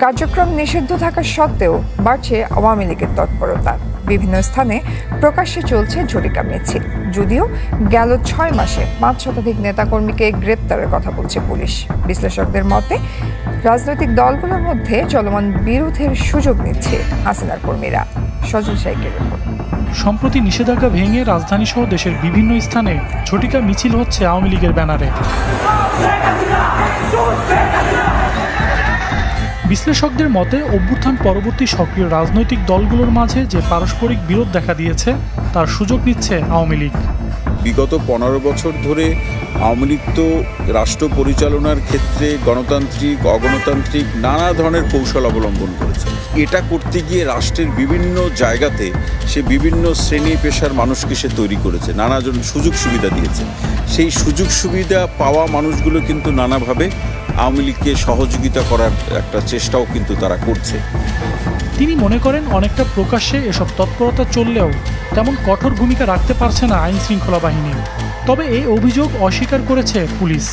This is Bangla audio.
কার্যক্রম নিষিদ্ধ থাকা সত্ত্বেও বাড়ছে আওয়ামী লীগের তৎপরতা। বিভিন্ন স্থানে প্রকাশ্যে চলছে ঝটিকা মিছিল। যদিও গেল ৬ মাসে ৫ শতাধিক নেতাকর্মীকে গ্রেপ্তারের কথা বলছে পুলিশ। বিশ্লেষকদের মতে রাজনৈতিক দলগুলোর মধ্যে চলমান বিরোধের সুযোগ নিচ্ছে হাসিনার কর্মীরা। সজল শাইকের রিপোর্ট। সম্প্রতি নিষেধাজ্ঞা ভেঙে রাজধানী সহ দেশের বিভিন্ন স্থানে ঝটিকা মিছিল হচ্ছে আওয়ামী লীগের ব্যানারে। বিশ্লেষকদের মতে অভ্যুত্থান পরবর্তী সক্রিয় রাজনৈতিক দলগুলোর মাঝে যে পারস্পরিক বিরোধ দেখা দিয়েছে তার সুযোগ নিচ্ছে আওয়ামী লীগ। বিগত ১৫ বছর ধরে আওয়ামী লীগ তো রাষ্ট্র পরিচালনার ক্ষেত্রে গণতান্ত্রিক অগণতান্ত্রিক নানা ধরনের কৌশল অবলম্বন করেছে। এটা করতে গিয়ে রাষ্ট্রের বিভিন্ন জায়গাতে সে বিভিন্ন শ্রেণী পেশার মানুষকে সে তৈরি করেছে, নানাজন সুযোগ সুবিধা দিয়েছে। সেই সুযোগ সুবিধা পাওয়া মানুষগুলো কিন্তু নানাভাবে আওয়ামী লীগকে সহযোগিতা করার একটা চেষ্টাও কিন্তু তারা করছে। তিনি মনে করেন অনেকটা প্রকাশ্যে এসব তৎপরতা চললেও তেমন কঠোর ভূমিকা রাখতে পারছে না আইন শৃঙ্খলা বাহিনী। তবে এই অভিযোগ অস্বীকার করেছে পুলিশ।